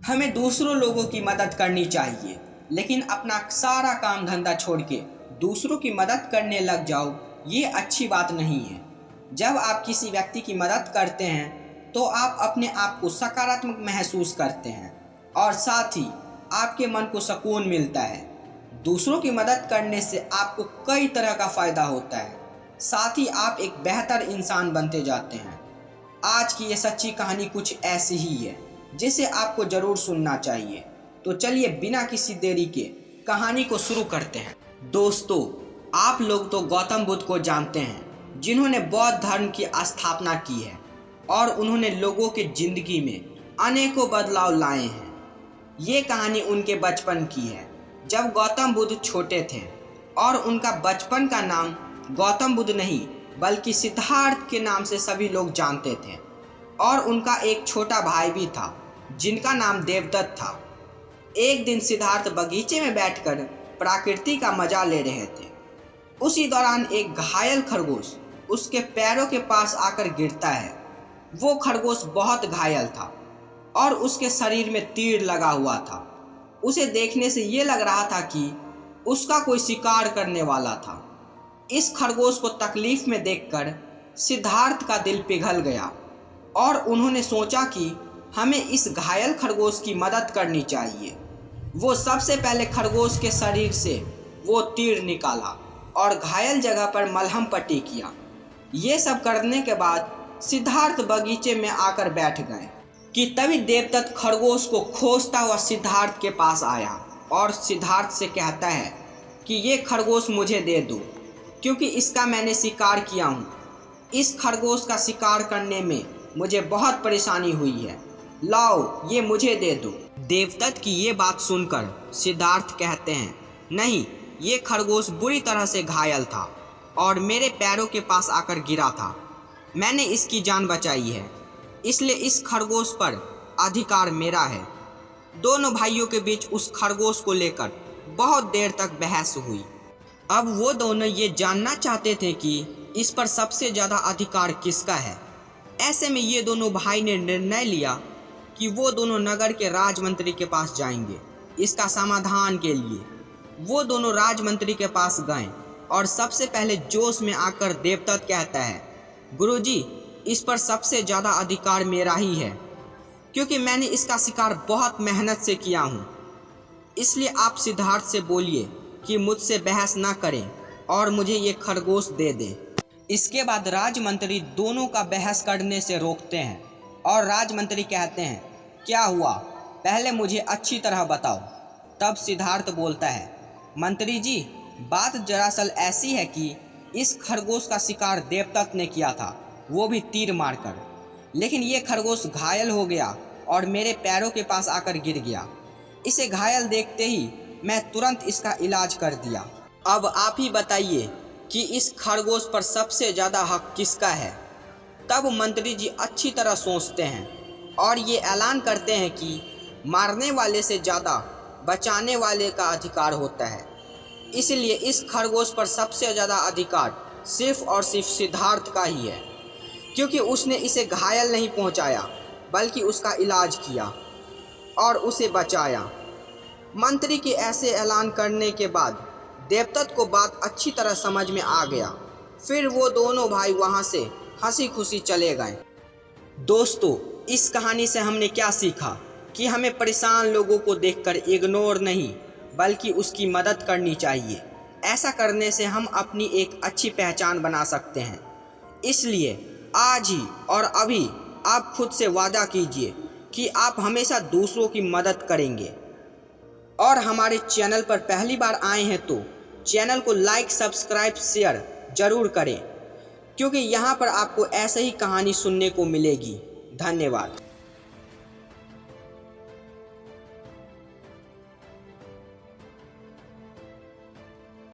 हमें दूसरों लोगों की मदद करनी चाहिए, लेकिन अपना सारा काम धंधा छोड़ के दूसरों की मदद करने लग जाओ, ये अच्छी बात नहीं है। जब आप किसी व्यक्ति की मदद करते हैं तो आप अपने आप को सकारात्मक महसूस करते हैं और साथ ही आपके मन को सुकून मिलता है। दूसरों की मदद करने से आपको कई तरह का फ़ायदा होता है, साथ ही आप एक बेहतर इंसान बनते जाते हैं। आज की ये सच्ची कहानी कुछ ऐसी ही है जिसे आपको ज़रूर सुनना चाहिए। तो चलिए बिना किसी देरी के कहानी को शुरू करते हैं। दोस्तों, आप लोग तो गौतम बुद्ध को जानते हैं, जिन्होंने बौद्ध धर्म की स्थापना की है और उन्होंने लोगों के ज़िंदगी में अनेकों बदलाव लाए हैं। ये कहानी उनके बचपन की है, जब गौतम बुद्ध छोटे थे और उनका बचपन का नाम गौतम बुद्ध नहीं बल्कि सिद्धार्थ के नाम से सभी लोग जानते थे। और उनका एक छोटा भाई भी था जिनका नाम देवदत्त था। एक दिन सिद्धार्थ बगीचे में बैठकर प्रकृति का मजा ले रहे थे। उसी दौरान एक घायल खरगोश उसके पैरों के पास आकर गिरता है। वो खरगोश बहुत घायल था और उसके शरीर में तीर लगा हुआ था। उसे देखने से ये लग रहा था कि उसका कोई शिकार करने वाला था। इस खरगोश को तकलीफ में देखकर सिद्धार्थ का दिल पिघल गया और उन्होंने सोचा कि हमें इस घायल खरगोश की मदद करनी चाहिए। वो सबसे पहले खरगोश के शरीर से वो तीर निकाला और घायल जगह पर मलहम पट्टी किया। ये सब करने के बाद सिद्धार्थ बगीचे में आकर बैठ गए कि तभी देवदत्त खरगोश को खोजता हुआ सिद्धार्थ के पास आया और सिद्धार्थ से कहता है कि ये खरगोश मुझे दे दो, क्योंकि इसका मैंने शिकार किया हूँ। इस खरगोश का शिकार करने में मुझे बहुत परेशानी हुई है, लाओ ये मुझे दे दो। देवदत्त की ये बात सुनकर सिद्धार्थ कहते हैं, नहीं, ये खरगोश बुरी तरह से घायल था और मेरे पैरों के पास आकर गिरा था। मैंने इसकी जान बचाई है, इसलिए इस खरगोश पर अधिकार मेरा है। दोनों भाइयों के बीच उस खरगोश को लेकर बहुत देर तक बहस हुई। अब वो दोनों ये जानना चाहते थे कि इस पर सबसे ज़्यादा अधिकार किसका है। ऐसे में ये दोनों भाई ने निर्णय लिया कि वो दोनों नगर के राजमंत्री के पास जाएंगे इसका समाधान के लिए। वो दोनों राजमंत्री के पास गए और सबसे पहले जोश में आकर देवदत्त कहता है, गुरुजी, इस पर सबसे ज़्यादा अधिकार मेरा ही है, क्योंकि मैंने इसका शिकार बहुत मेहनत से किया हूँ। इसलिए आप सिद्धार्थ से बोलिए कि मुझसे बहस ना करें और मुझे ये खरगोश दे दें। इसके बाद राजमंत्री दोनों का बहस करने से रोकते हैं और राजमंत्री कहते हैं, क्या हुआ, पहले मुझे अच्छी तरह बताओ। तब सिद्धार्थ बोलता है, मंत्री जी, बात दरअसल ऐसी है कि इस खरगोश का शिकार देवदत्त ने किया था, वो भी तीर मारकर, लेकिन ये खरगोश घायल हो गया और मेरे पैरों के पास आकर गिर गया। इसे घायल देखते ही मैं तुरंत इसका इलाज कर दिया। अब आप ही बताइए कि इस खरगोश पर सबसे ज़्यादा हक किसका है। तब मंत्री जी अच्छी तरह सोचते हैं और ये ऐलान करते हैं कि मारने वाले से ज़्यादा बचाने वाले का अधिकार होता है। इसलिए इस खरगोश पर सबसे ज़्यादा अधिकार सिर्फ और सिर्फ सिद्धार्थ का ही है, क्योंकि उसने इसे घायल नहीं पहुंचाया बल्कि उसका इलाज किया और उसे बचाया। मंत्री के ऐसे ऐलान करने के बाद देवदत्त को बात अच्छी तरह समझ में आ गया। फिर वो दोनों भाई वहाँ से हंसी खुशी चले गए। दोस्तों, इस कहानी से हमने क्या सीखा कि हमें परेशान लोगों को देखकर इग्नोर नहीं बल्कि उसकी मदद करनी चाहिए। ऐसा करने से हम अपनी एक अच्छी पहचान बना सकते हैं। इसलिए आज ही और अभी आप खुद से वादा कीजिए कि आप हमेशा दूसरों की मदद करेंगे। और हमारे चैनल पर पहली बार आए हैं तो चैनल को लाइक, सब्सक्राइब, शेयर ज़रूर करें, क्योंकि यहाँ पर आपको ऐसे ही कहानी सुनने को मिलेगी। धन्यवाद।